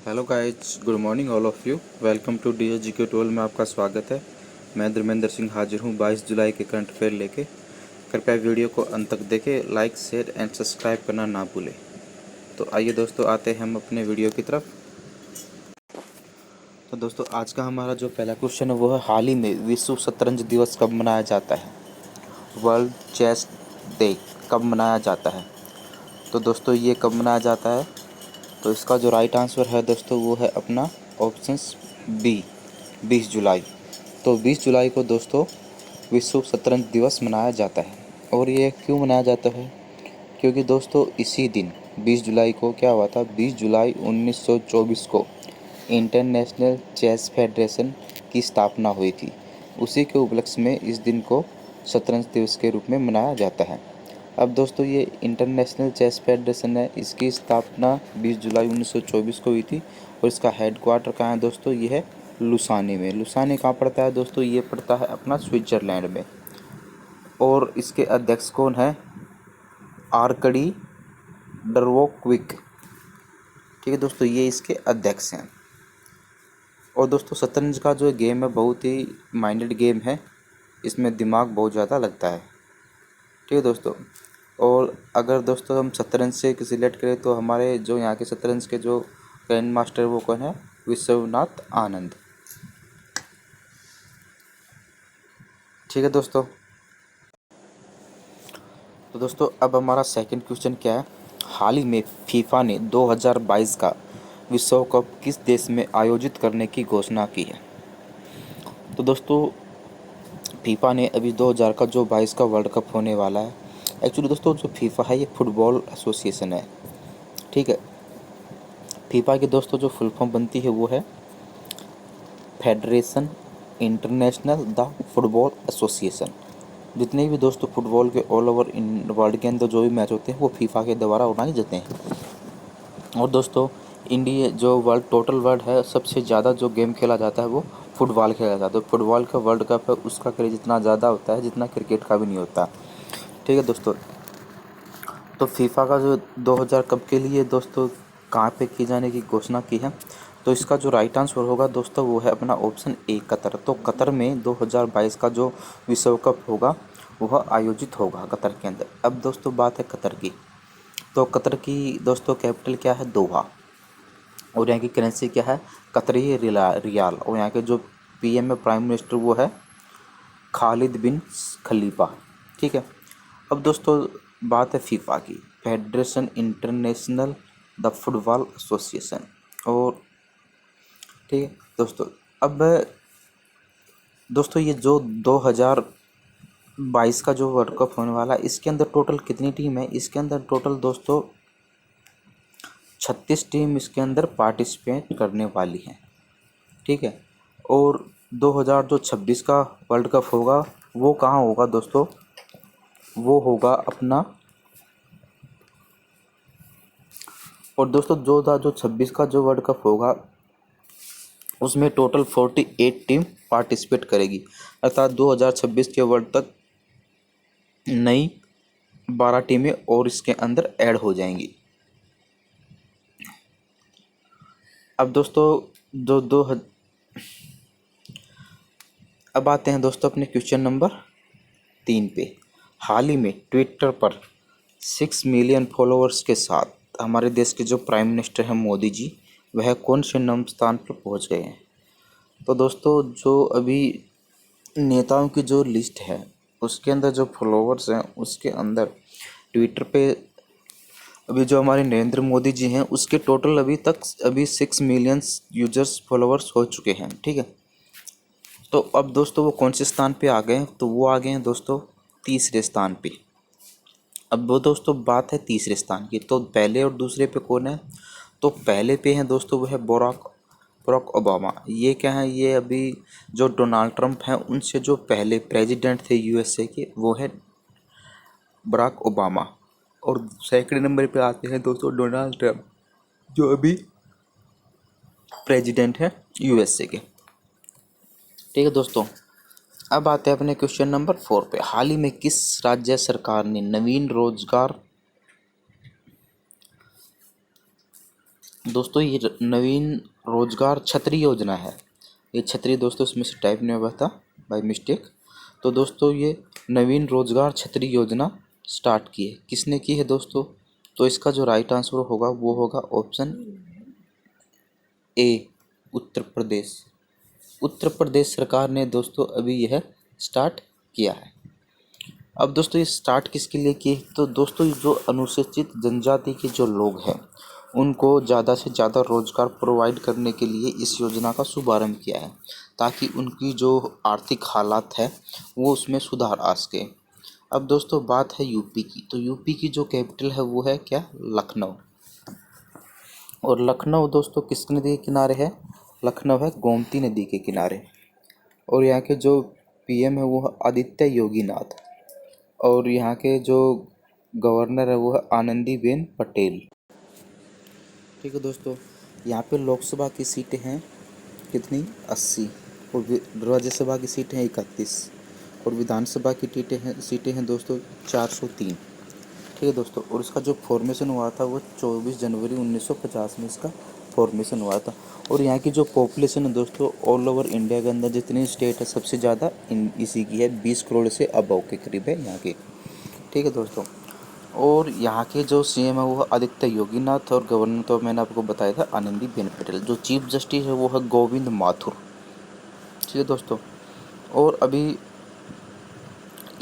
Hello guys, good morning all of you. Welcome to DSGK टोल में आपका स्वागत है। मैं धर्मेंद्र सिंह हाजिर हूँ 22 जुलाई के करंट अफेयर लेके। कृपया वीडियो को अंत तक देखें, लाइक शेयर एंड सब्सक्राइब करना ना भूलें। तो आइए दोस्तों, आते हैं हम अपने वीडियो की तरफ। तो दोस्तों, आज का हमारा जो पहला क्वेश्चन है वो है, हाल ही में विश्व शतरंज दिवस कब मनाया जाता है? वर्ल्ड चेस डे कब मनाया जाता है? तो दोस्तों, ये कब मनाया जाता है? तो इसका जो राइट आंसर है दोस्तों वो है अपना ऑप्शंस बी, 20 जुलाई। तो 20 जुलाई को दोस्तों विश्व शतरंज दिवस मनाया जाता है। और ये क्यों मनाया जाता है? क्योंकि दोस्तों इसी दिन 20 जुलाई को क्या हुआ था, 20 जुलाई 1924 को इंटरनेशनल चेस फेडरेशन की स्थापना हुई थी। उसी के उपलक्ष्य में इस दिन को शतरंज दिवस के रूप में मनाया जाता है। अब दोस्तों, ये इंटरनेशनल चेस फेडरेशन है, इसकी स्थापना 20 जुलाई 1924 को हुई थी। और इसका हेडक्वार्टर कहाँ है दोस्तों? ये है लुसाने में। लुसाने कहाँ पड़ता है दोस्तों? ये पड़ता है अपना स्विट्जरलैंड में। और इसके अध्यक्ष कौन है? आर्कडी डरवोक्विक। ठीक है दोस्तों, ये इसके अध्यक्ष हैं। और दोस्तों, शतरंज का जो गेम है बहुत ही माइंडेड गेम है, इसमें दिमाग बहुत ज़्यादा लगता है। ठीक है दोस्तों। और अगर दोस्तों हम शतरंज से रिलेट करें तो हमारे जो यहाँ के शतरंज के जो ग्रैंड मास्टर वो कौन है? विश्वनाथ आनंद। ठीक है दोस्तों। तो दोस्तों, अब हमारा सेकंड क्वेश्चन क्या है? हाल ही में फीफा ने 2022 का विश्व कप किस देश में आयोजित करने की घोषणा की है? तो दोस्तों, फीफा ने अभी 2000 का जो 22 का वर्ल्ड कप होने वाला है। एक्चुअली दोस्तों, जो फीफा है ये फुटबॉल एसोसिएशन है। ठीक है। फीफा की दोस्तों जो फुल फॉर्म बनती है वो है federation international the football association. जितने भी दोस्तों फुटबॉल के ऑल ओवर इन वर्ल्ड के अंदर जो भी मैच होते हैं वो फीफा के द्वारा ऑर्गेनाइज होते हैं। और दोस्तों, इंडिया जो वर्ल्ड टोटल वर्ल्ड है, सबसे ज़्यादा जो गेम खेला जाता है वो फुटबॉल खेला जाता है। फुटबॉल का वर्ल्ड कप है, उसका क्रेज इतना ज़्यादा होता है जितना क्रिकेट का भी नहीं होता। ठीक है दोस्तों। तो फीफा का जो 2000 कप के लिए दोस्तों कहाँ पे की जाने की घोषणा की है? तो इसका जो राइट आंसर होगा दोस्तों वो है अपना ऑप्शन ए, कतर। तो कतर में 2022 का जो विश्व कप होगा वह आयोजित होगा कतर के अंदर। अब दोस्तों बात है कतर की। तो कतर की दोस्तों कैपिटल क्या है? दोहा। और यहाँ की करेंसी क्या है? कतरी रियाल। और यहाँ के जो पीएम है, प्राइम मिनिस्टर, वो है खालिद बिन खलीफा। ठीक है। अब दोस्तों बात है फीफा की, federation international the football association. और ठीक है दोस्तों, अब दोस्तों ये जो 2022 का जो वर्ल्ड कप होने वाला है, इसके अंदर टोटल कितनी टीम है? इसके अंदर टोटल दोस्तों 36 टीम इसके अंदर पार्टिसिपेट करने वाली हैं। ठीक है। और 2026 का वर्ल्ड कप होगा वो कहाँ होगा दोस्तों? वो होगा अपना, और दोस्तों 2026 का जो वर्ल्ड कप होगा उसमें टोटल 48 टीम पार्टिसिपेट करेगी। अर्थात 2026 के वर्ल्ड तक नई 12 टीमें और इसके अंदर ऐड हो जाएंगी। अब दोस्तों जो दो अब आते हैं दोस्तों अपने क्वेश्चन नंबर 3 पे। हाल ही में ट्विटर पर 6 मिलियन फॉलोअर्स के साथ हमारे देश के जो प्राइम मिनिस्टर हैं मोदी जी, वह कौन से नंबर स्थान पर पहुंच गए हैं? तो दोस्तों जो अभी नेताओं की जो लिस्ट है उसके अंदर जो फॉलोअर्स हैं उसके अंदर ट्विटर पे अभी जो हमारे नरेंद्र मोदी जी हैं उसके टोटल अभी 6 मिलियन यूजर्स फॉलोअर्स हो चुके हैं। ठीक है। तो अब दोस्तों वो कौन से स्थान पे आ गए हैं? तो वो आ गए हैं दोस्तों तीसरे स्थान पे। अब वो दोस्तों बात है तीसरे स्थान की, तो पहले और दूसरे पे कौन है? तो पहले पे हैं दोस्तों वो है बराक ओबामा। ये क्या है? ये अभी जो डोनाल्ड ट्रंप हैं उनसे जो पहले प्रेसिडेंट थे यूएसए के, वो है बराक ओबामा। और सेकंड नंबर पे आते हैं दोस्तों डोनाल्ड ट्रंप, जो अभी प्रेसिडेंट है यूएसए के। ठीक है दोस्तों। अब आते हैं अपने क्वेश्चन नंबर 4 पे। हाल ही में किस राज्य सरकार ने नवीन रोजगार दोस्तों ये नवीन रोजगार छतरी योजना है। ये छतरी दोस्तों इसमें से टाइप नहीं हुआ था बाय मिस्टेक। तो दोस्तों ये नवीन रोजगार छतरी योजना स्टार्ट की है। किसने की है दोस्तों? तो इसका जो राइट आंसर होगा वो होगा ऑप्शन ए, उत्तर प्रदेश। उत्तर प्रदेश सरकार ने दोस्तों अभी यह स्टार्ट किया है। अब दोस्तों ये स्टार्ट किसके लिए किए? तो दोस्तों जो अनुसूचित जनजाति के जो लोग हैं उनको ज़्यादा से ज़्यादा रोजगार प्रोवाइड करने के लिए इस योजना का शुभारंभ किया है, ताकि उनकी जो आर्थिक हालात है वो उसमें सुधार आ सके। अब दोस्तों बात है यूपी की। तो यूपी की जो कैपिटल है वो है क्या? लखनऊ। और लखनऊ दोस्तों किस नदी के किनारे है? लखनऊ है गोमती नदी के किनारे। और यहाँ के जो पीएम है वो है आदित्य योगी नाथ। और यहाँ के जो गवर्नर है वो है आनंदीबेन पटेल। ठीक है दोस्तों, यहाँ पे लोकसभा की सीटें हैं कितनी? 80। और राज्यसभा की सीटें हैं 31। और विधानसभा की सीटें हैं दोस्तों 403। ठीक है दोस्तों, और इसका जो फॉर्मेशन हुआ था वो 24 जनवरी 1950 में इसका फॉर्मेशन हुआ था। और यहाँ की जो पॉपुलेशन है दोस्तों ऑल ओवर इंडिया के अंदर जितनी स्टेट है सबसे ज़्यादा इसी की है, 20 करोड़ से अबव के करीब है यहाँ की। ठीक है दोस्तों, और यहाँ के जो सीएम है वो है आदित्य योगी नाथ। और गवर्नर तो मैंने आपको बताया था आनंदीबेन पटेल। जो चीफ जस्टिस है वो है गोविंद माथुर। ठीक है दोस्तों, और अभी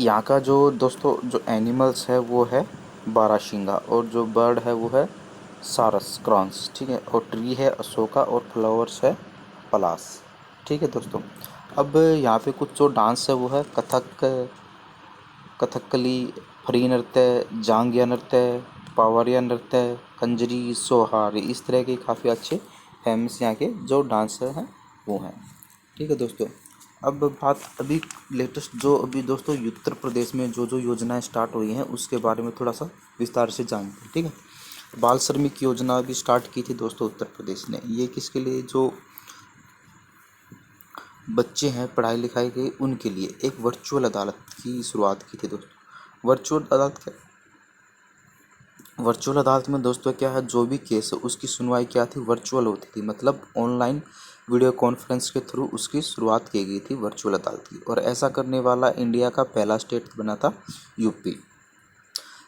यहाँ का जो दोस्तों जो एनिमल्स है वो है बारहसिंगा। और जो बर्ड है वो है सारस क्रॉन्स। ठीक है, और ट्री है अशोका और फ्लावर्स है पलास। ठीक है दोस्तों, अब यहाँ पे कुछ जो डांस है वो है कथकली, फ्री नृत्य, जांगिया नृत्य, पावरिया नृत्य, कंजरी, सोहार। इस तरह के काफ़ी अच्छे फेमस यहाँ के जो डांस हैं वो हैं। ठीक है दोस्तों, अब बात अभी लेटेस्ट जो अभी दोस्तों उत्तर प्रदेश में जो जो योजनाएं स्टार्ट हुई हैं उसके बारे में थोड़ा सा विस्तार से जानते हैं। ठीक है, बाल श्रमिक योजना भी स्टार्ट की थी दोस्तों उत्तर प्रदेश ने। ये किसके लिए? जो बच्चे हैं पढ़ाई लिखाई के उनके लिए एक वर्चुअल अदालत की शुरुआत की थी दोस्तों। वर्चुअल अदालत में दोस्तों क्या है, जो भी केस है उसकी सुनवाई क्या थी? वर्चुअल होती थी, मतलब ऑनलाइन वीडियो कॉन्फ्रेंस के थ्रू उसकी शुरुआत की गई थी वर्चुअल अदालत की। और ऐसा करने वाला इंडिया का पहला स्टेट बना था यूपी।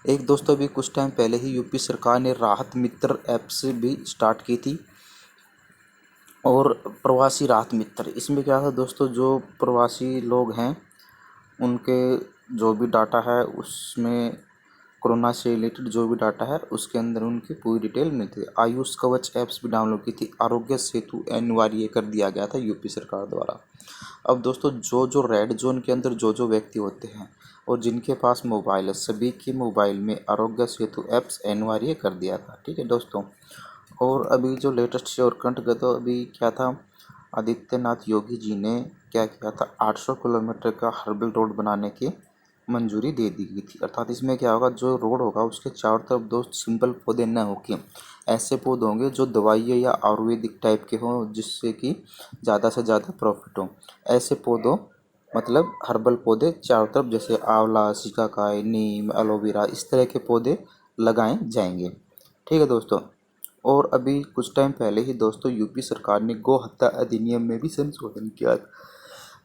एक दोस्तों अभी कुछ टाइम पहले ही यूपी सरकार ने राहत मित्र ऐप से भी स्टार्ट की थी। और प्रवासी राहत मित्र, इसमें क्या था दोस्तों, जो प्रवासी लोग हैं उनके जो भी डाटा है उसमें कोरोना से रिलेटेड जो भी डाटा है उसके अंदर उनकी पूरी डिटेल मिलती है। आयुष कवच ऐप्स भी डाउनलोड की थी। आरोग्य सेतु अनिवार्य कर दिया गया था यूपी सरकार द्वारा। अब दोस्तों जो जो रेड जोन के अंदर जो जो व्यक्ति होते हैं और जिनके पास मोबाइल है सभी के मोबाइल में आरोग्य सेतु ऐप्स अनिवार्य कर दिया था। ठीक है दोस्तों, और अभी जो लेटेस्ट से और कंठ गए तो अभी क्या था, आदित्यनाथ योगी जी ने क्या किया था, 800 किलोमीटर का हर्बल रोड बनाने की मंजूरी दे दी गई थी। अर्थात इसमें क्या होगा, जो रोड होगा उसके चारों तरफ दोस्त सिंपल पौधे न होके ऐसे पौधे होंगे जो दवाइयाँ या आयुर्वेदिक टाइप के हों, जिससे कि ज़्यादा से ज़्यादा प्रॉफिट हो। ऐसे पौधों मतलब हर्बल पौधे चारों तरफ, जैसे आंवला, सिकाकाई, नीम, एलोवेरा, इस तरह के पौधे लगाए जाएंगे। ठीक है दोस्तों, और अभी कुछ टाइम पहले ही दोस्तों यूपी सरकार ने गौ हत्या अधिनियम में भी संशोधन किया।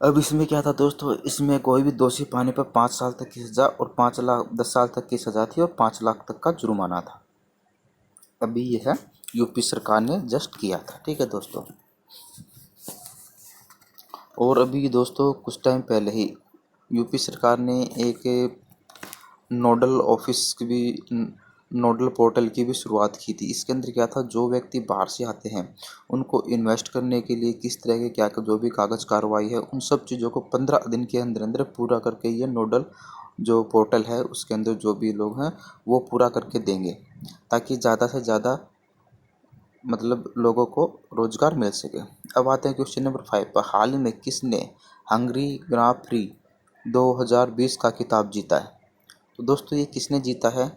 अब इसमें क्या था दोस्तों, इसमें कोई भी दोषी पाने पर 5 साल तक की सज़ा और 10 साल तक की सज़ा थी और 5 लाख तक का जुर्माना था। अभी यह है यूपी सरकार ने जस्ट किया था। ठीक है दोस्तों, और अभी दोस्तों कुछ टाइम पहले ही यूपी सरकार ने एक नोडल पोर्टल की भी शुरुआत की थी। इसके अंदर क्या था, जो व्यक्ति बाहर से आते हैं उनको इन्वेस्ट करने के लिए किस तरह के क्या जो भी कागज़ कार्रवाई है उन सब चीज़ों को 15 दिन के अंदर अंदर पूरा करके ये नोडल जो पोर्टल है उसके अंदर जो भी लोग हैं वो पूरा करके देंगे, ताकि ज़्यादा से ज़्यादा मतलब लोगों को रोज़गार मिल सके। अब आते हैं क्वेश्चन नंबर 5 पर। हाल ही में किसने हंगरी ग्रां प्री 2020 का खिताब जीता है? तो दोस्तों ये किसने जीता है?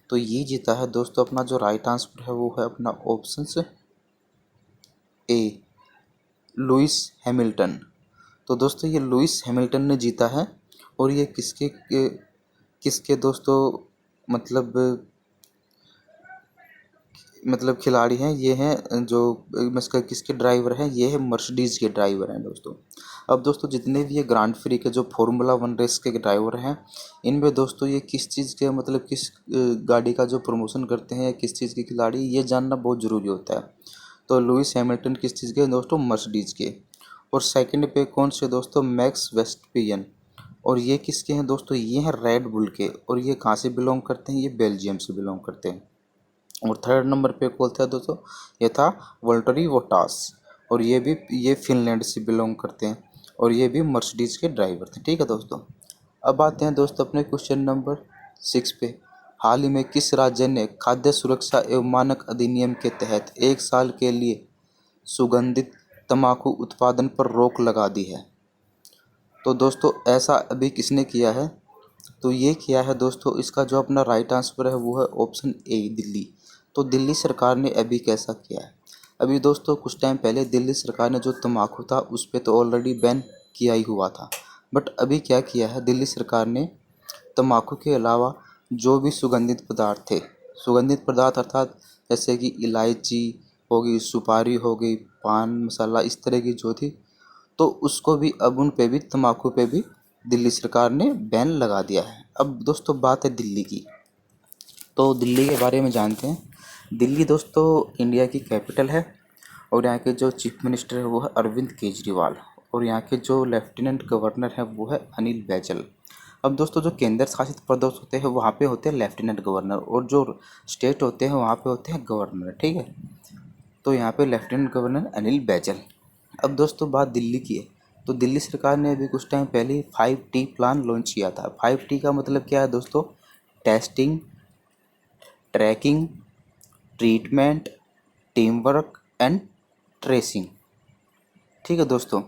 तो ये जीता है दोस्तों, अपना जो राइट आंसर है वो है अपना ऑप्शन ए, लुइस हैमिल्टन। तो दोस्तों ये लुइस हैमिल्टन ने जीता है। और ये किसके दोस्तों मतलब मतलब खिलाड़ी हैं, ये हैं जो इसका किसके ड्राइवर हैं, ये है मर्सिडीज़ के ड्राइवर हैं दोस्तों। अब दोस्तों जितने भी ये ग्रांड प्री के जो फार्मूला 1 रेस के ड्राइवर हैं, इनमें दोस्तों ये किस चीज़ के मतलब किस गाड़ी का जो प्रमोशन करते हैं या किस चीज़ के खिलाड़ी, ये जानना बहुत ज़रूरी होता है। तो लुइस हैमिल्टन किस चीज़ के दोस्तों, मर्सिडीज़ के। और सेकंड पे कौन से दोस्तों, मैक्स वेस्टपियन, और ये किसके हैं दोस्तों, ये हैं रेड बुल के। और ये कहाँ से बिलोंग करते हैं, ये बेल्जियम से बिलोंग करते हैं। और थर्ड नंबर पे कौन था दोस्तों, ये था वोल्टरी वोटास, और ये फिनलैंड से बिलोंग करते हैं, और ये भी मर्सिडीज़ के ड्राइवर थे। ठीक है दोस्तों। अब आते हैं दोस्तों अपने क्वेश्चन नंबर 6 पे। हाल ही में किस राज्य ने खाद्य सुरक्षा एवं मानक अधिनियम के तहत 1 साल के लिए सुगंधित तंबाकू उत्पादन पर रोक लगा दी है? तो दोस्तों ऐसा अभी किसने किया है, तो ये किया है दोस्तों, इसका जो अपना राइट आंसर है वो है ऑप्शन ए, दिल्ली। तो दिल्ली सरकार ने अभी कैसा किया है, अभी दोस्तों कुछ टाइम पहले दिल्ली सरकार ने जो तंबाकू था उस पर तो ऑलरेडी बैन किया ही हुआ था, बट अभी क्या किया है दिल्ली सरकार ने, तंबाकू के अलावा जो भी सुगंधित पदार्थ थे, सुगंधित पदार्थ अर्थात जैसे कि इलायची हो गई, सुपारी हो गई, पान मसाला, इस तरह की जो थी, तो उसको भी अब उन पे भी, तंबाकू पे भी दिल्ली सरकार ने बैन लगा दिया है। अब दोस्तों बात है दिल्ली की, तो दिल्ली के बारे में जानते हैं। दिल्ली दोस्तों इंडिया की कैपिटल है, और यहाँ के जो चीफ मिनिस्टर है वो है अरविंद केजरीवाल, और यहाँ के जो लेफ्टिनेंट गवर्नर है वो है अनिल बैजल। अब दोस्तों जो केंद्र शासित प्रदेश होते हैं वहाँ पे होते हैं लेफ्टिनेंट गवर्नर, और जो स्टेट होते हैं वहाँ पे होते हैं गवर्नर। ठीक है, तो यहाँ पे लेफ्टिनेंट गवर्नर अनिल बैजल। अब दोस्तों बात दिल्ली की है, तो दिल्ली सरकार ने अभी कुछ टाइम पहले 5T प्लान लॉन्च किया था। 5T का मतलब क्या है दोस्तों, testing, tracking, treatment, team work and tracing. ठीक है दोस्तों,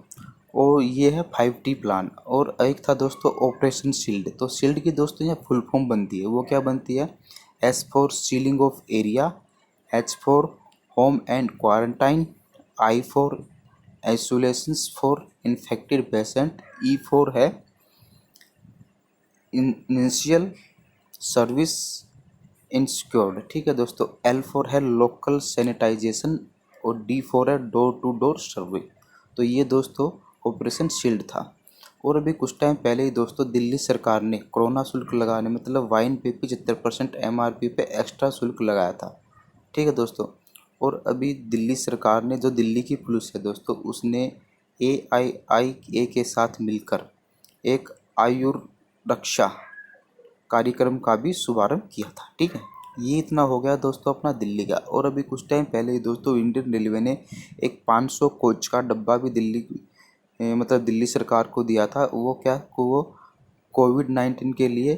और ये है 5T प्लान। और एक था दोस्तों ऑपरेशन शील्ड। तो शील्ड की दोस्तों यहाँ फुल फॉर्म बनती है, वो क्या बनती है, S for sealing of area, H for home and quarantine, I for isolations for infected patient, E for है इनिशियल सर्विस इंस्क्योर्ड। ठीक है दोस्तों, L फॉर है लोकल सैनिटाइजेशन, और D फॉर है डोर टू डोर सर्वे। तो ये दोस्तों ऑपरेशन शील्ड था। और अभी कुछ टाइम पहले ही दोस्तों दिल्ली सरकार ने कोरोना शुल्क लगाने, मतलब वाइन पे 75% MRP पे एक्स्ट्रा शुल्क लगाया था। ठीक है दोस्तों, और अभी दिल्ली सरकार ने, जो दिल्ली की पुलिस है दोस्तों, उसने AIIA के साथ मिलकर एक आयुर्रक्षा कार्यक्रम का भी शुभारंभ किया था। ठीक है, ये इतना हो गया दोस्तों अपना दिल्ली का। और अभी कुछ टाइम पहले ही दोस्तों इंडियन रेलवे ने एक 500 कोच का डब्बा भी मतलब दिल्ली सरकार को दिया था। वो क्या, वो कोविड-19 के लिए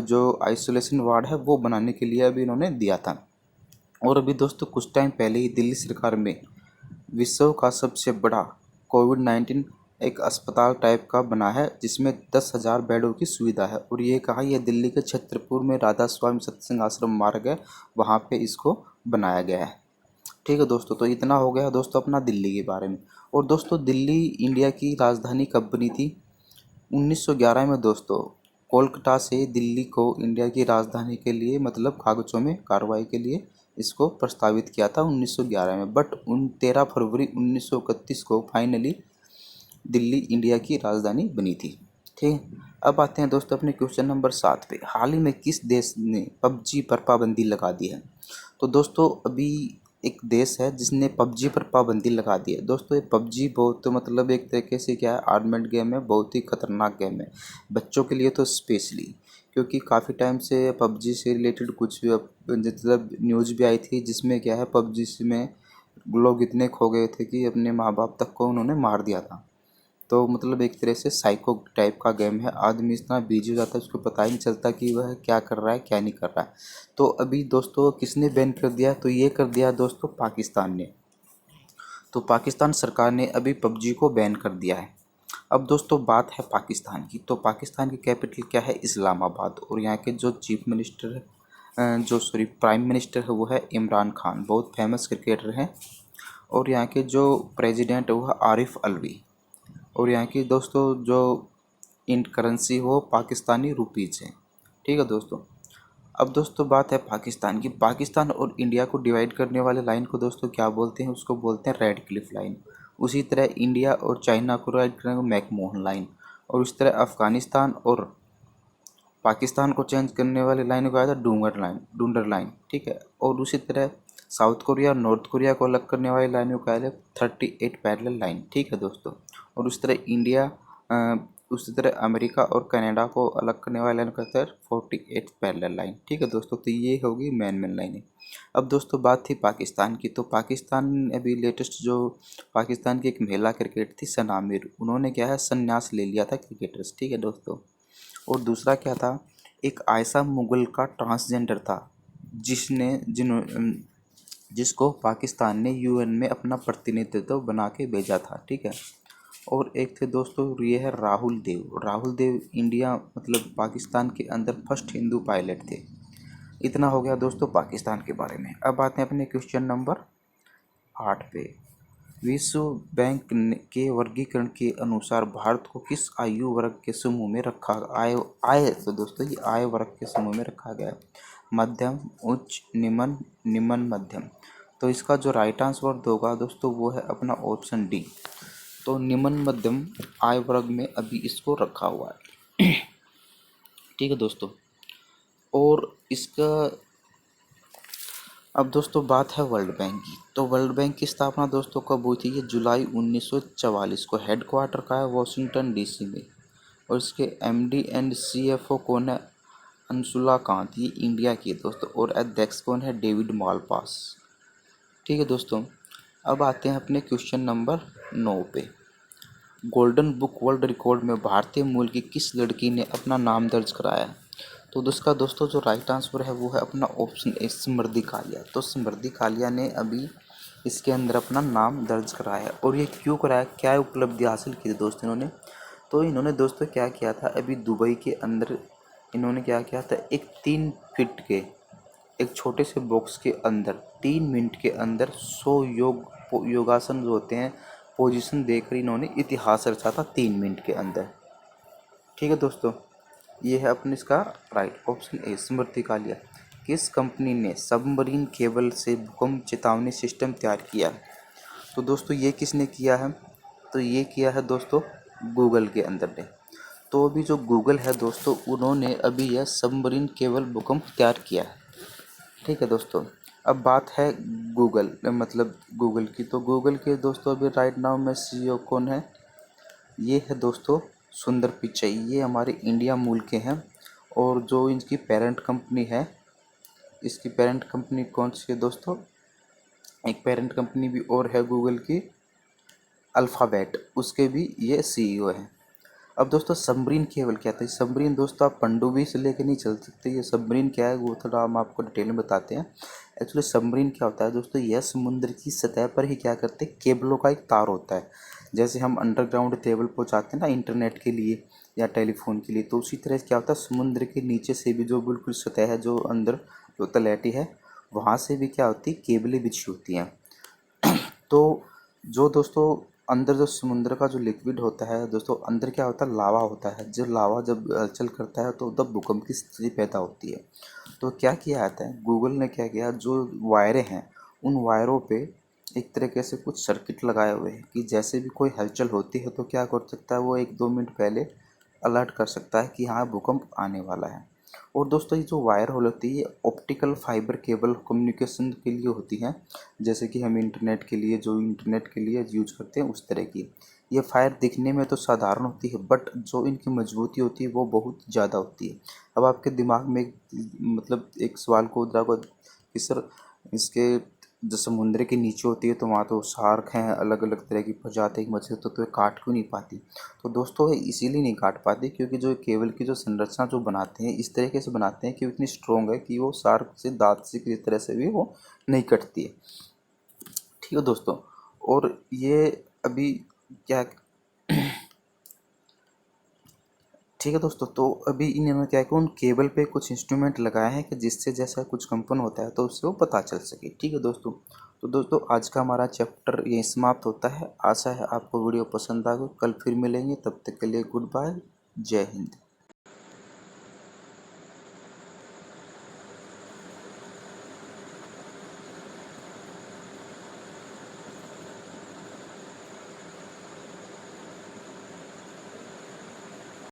जो आइसोलेशन वार्ड है वो बनाने के लिए अभी इन्होंने दिया था। और अभी दोस्तों कुछ टाइम पहले ही दिल्ली सरकार में विश्व का सबसे बड़ा कोविड-19 एक अस्पताल टाइप का बना है, जिसमें 10,000 बेडों की सुविधा है। और ये कहा, यह दिल्ली के छत्रपुर में राधा स्वामी सत्संग आश्रम मार्ग है, वहाँ पे इसको बनाया गया है। ठीक है दोस्तों, तो इतना हो गया दोस्तों अपना दिल्ली के बारे में। और दोस्तों दिल्ली इंडिया की राजधानी कब बनी थी, 1911 में दोस्तों। कोलकाता से दिल्ली को इंडिया की राजधानी के लिए, मतलब कागजों में कार्रवाई के लिए इसको प्रस्तावित किया था 1911 में, बट 13 फरवरी 1931 को फाइनली दिल्ली इंडिया की राजधानी बनी थी। ठीक है, अब आते हैं दोस्तों अपने क्वेश्चन नंबर 7 पे। हाल ही में किस देश ने PUBG पर पाबंदी लगा दी है? तो दोस्तों अभी एक देश है जिसने PUBG पर पाबंदी लगा दी है। दोस्तों ये PUBG बहुत, मतलब एक तरीके से क्या है, आर्मेंट गेम है, बहुत ही खतरनाक गेम है बच्चों के लिए तो स्पेशली, क्योंकि काफ़ी टाइम से PUBG से रिलेटेड कुछ भी मतलब न्यूज़ भी आई थी, जिसमें क्या है PUBG में लोग इतने खो गए थे कि अपने माँ बाप तक को उन्होंने मार दिया था। तो मतलब एक तरह से साइको टाइप का गेम है, आदमी इतना बिजी हो जाता है उसको पता ही नहीं चलता कि वह क्या कर रहा है क्या नहीं कर रहा है। तो अभी दोस्तों किसने बैन कर दिया, तो ये कर दिया दोस्तों पाकिस्तान ने। तो पाकिस्तान सरकार ने अभी PUBG को बैन कर दिया है। अब दोस्तों बात है पाकिस्तान की, तो पाकिस्तान की कैपिटल क्या है, इस्लामाबाद। और यहाँ के जो चीफ मिनिस्टर है, प्राइम मिनिस्टर है वो है इमरान खान, बहुत फेमस क्रिकेटर हैं। और यहाँ के जो प्रेसिडेंट है वो है आरिफ अलवी। और यहाँ की दोस्तों जो इंड करेंसी वो पाकिस्तानी रुपीज़ है। ठीक है दोस्तों, अब दोस्तों बात है पाकिस्तान की। पाकिस्तान और इंडिया को डिवाइड करने वाले लाइन को दोस्तों क्या बोलते हैं? उसको बोलते हैं रेड क्लिफ लाइन। उसी तरह इंडिया और चाइना को डिवाइड करने को मैकमोहन लाइन, और उस तरह अफगानिस्तान और पाकिस्तान को चेंज करने वाली लाइन को आया था डूंगर लाइन, ठीक है। और उसी तरह साउथ कोरिया और नॉर्थ कोरिया को अलग करने वाली लाइन को कहा है 38 पैरेलल लाइन, ठीक है दोस्तों। और उस तरह उसी तरह अमेरिका और कनाडा को अलग करने वाली लाइन कहते हैं 48 पैरेलल लाइन, ठीक है दोस्तों। तो ये होगी मेन लाइनें। अब दोस्तों बात थी पाकिस्तान की, तो पाकिस्तान ने अभी लेटेस्ट जो पाकिस्तान की एक महिला क्रिकेट थी सना आमिर, उन्होंने क्या है संन्यास ले लिया था क्रिकेटर्स, ठीक है दोस्तों। और दूसरा क्या था, एक आयशा मुगल का ट्रांसजेंडर था जिसको पाकिस्तान ने यूएन में अपना प्रतिनिधित्व बना के भेजा था, ठीक है। और एक थे दोस्तों, ये है राहुल देव इंडिया मतलब पाकिस्तान के अंदर फर्स्ट हिंदू पायलट थे। इतना हो गया दोस्तों पाकिस्तान के बारे में। अब आते हैं अपने क्वेश्चन नंबर 8 पे। विश्व बैंक के वर्गीकरण के अनुसार भारत को किस आयु वर्ग के समूह में रखा आय तो दोस्तों ये आय वर्ग के समूह में रखा गया है। मध्यम, उच्च, निम्न मध्यम। तो इसका जो राइट आंसर होगा दोस्तों वो है अपना ऑप्शन डी। तो निम्न मध्यम आय वर्ग में अभी इसको रखा हुआ है, ठीक है दोस्तों। और इसका अब दोस्तों बात है वर्ल्ड बैंक की। तो वर्ल्ड बैंक की स्थापना दोस्तों कब हुई थी? ये जुलाई 1944 को। हेडक्वार्टर का है वॉशिंगटन डीसी में। और इसके एमडी एंड सीएफओ कौन है? अंशुला कांत, ये इंडिया की है दोस्तों। और अध्यक्ष कौन है? डेविड मालपास, ठीक है दोस्तों। अब आते हैं अपने क्वेश्चन नंबर 9 पे। गोल्डन बुक वर्ल्ड रिकॉर्ड में भारतीय मूल की किस लड़की ने अपना नाम दर्ज कराया है? तो उसका दोस्तों जो राइट आंसर है वो है अपना ऑप्शन ए स्मृति कालिया। तो स्मृति कालिया ने अभी इसके अंदर अपना नाम दर्ज कराया है। और ये क्यों कराया, क्या उपलब्धि हासिल की थी दोस्तों इन्होंने? तो इन्होंने दोस्तों क्या किया था, अभी दुबई के अंदर इन्होंने क्या किया था, एक 3 फीट के एक छोटे से बॉक्स के अंदर 3 मिनट के अंदर 100 योगासन जो होते हैं पोजीशन देकर इन्होंने इतिहास रचा था 3 मिनट के अंदर, ठीक है दोस्तों। ये है अपने इसका राइट ऑप्शन ए स्मृति कालिया। किस कंपनी ने सबमरीन केबल से भूकंप चेतावनी सिस्टम तैयार किया है? तो दोस्तों ये किसने किया है? तो ये किया है दोस्तों गूगल के अंदर ने। तो अभी जो गूगल है दोस्तों उन्होंने अभी यह सबमरीन केबल भूकंप तैयार किया है, ठीक है दोस्तों। अब बात है गूगल की। तो गूगल के दोस्तों अभी राइट नाउ में सीईओ कौन है? ये है दोस्तों सुंदर पिचई, ये हमारे इंडिया मूल के हैं। और जो इनकी पेरेंट कंपनी है, इसकी पेरेंट कंपनी कौन सी है दोस्तों? एक पेरेंट कंपनी भी और है गूगल की, अल्फ़ाबेट, उसके भी ये सीईओ हैं। अब दोस्तों सबमरीन केबल क्या था? सबमरीन दोस्तों आप पनडुब्बी से लेकर नहीं चल सकते। ये सबमरीन क्या है वो थोड़ा हम आपको डिटेल में बताते हैं। एक्चुअली सबमरीन क्या होता है दोस्तों, यह समुद्र की सतह पर ही क्या करते हैं, केबलों का एक तार होता है। जैसे हम अंडरग्राउंड केबल पहुँचाते हैं ना इंटरनेट के लिए या टेलीफोन के लिए, तो उसी तरह क्या होता है समुद्र के नीचे से भी जो बिल्कुल सतह है, जो अंदर जो तलहटी है, वहाँ से भी क्या होती है केबलें बिछी होती हैं। तो जो दोस्तों अंदर जो समुद्र का जो लिक्विड होता है दोस्तों, अंदर क्या होता है लावा होता है। जो लावा जब हलचल करता है तो तब भूकंप की स्थिति पैदा होती है। तो क्या किया जाता है, गूगल ने क्या किया, जो वायरें हैं उन वायरों पे एक तरीके से कुछ सर्किट लगाए हुए हैं कि जैसे भी कोई हलचल होती है तो क्या कर सकता है वो 1-2 मिनट पहले अलर्ट कर सकता है कि हाँ भूकंप आने वाला है। और दोस्तों ये जो वायर होल होती है ये ऑप्टिकल फाइबर केबल कम्युनिकेशन के लिए होती हैं, जैसे कि हम इंटरनेट के लिए यूज करते हैं उस तरह की। ये फायर दिखने में तो साधारण होती है बट जो इनकी मजबूती होती है वो बहुत ज़्यादा होती है। अब आपके दिमाग में एक सवाल को उधरा को कि सर इसके जो समुद्र के नीचे होती है तो वहाँ तो शार्क हैं, अलग अलग तरह की प्रजाति की मछली, तो ये काट क्यों नहीं पाती? तो दोस्तों ये इसीलिए नहीं काट पाती क्योंकि जो केबल की जो संरचना जो बनाते हैं इस तरीके से बनाते हैं कि वो इतनी स्ट्रॉन्ग है कि वो शार्क से दांत से किसी तरह से भी वो नहीं कटती है, ठीक है दोस्तों। और ये अभी क्या, ठीक है दोस्तों, तो अभी इन्होंने क्या किया उन केबल पे कुछ इंस्ट्रूमेंट लगाए हैं कि जिससे जैसा कुछ कंपन होता है तो उससे वो पता चल सके, ठीक है दोस्तों। तो दोस्तों आज का हमारा चैप्टर यहीं समाप्त होता है। आशा है आपको वीडियो पसंद आ गई। कल फिर मिलेंगे, तब तक के लिए गुड बाय, जय हिंद।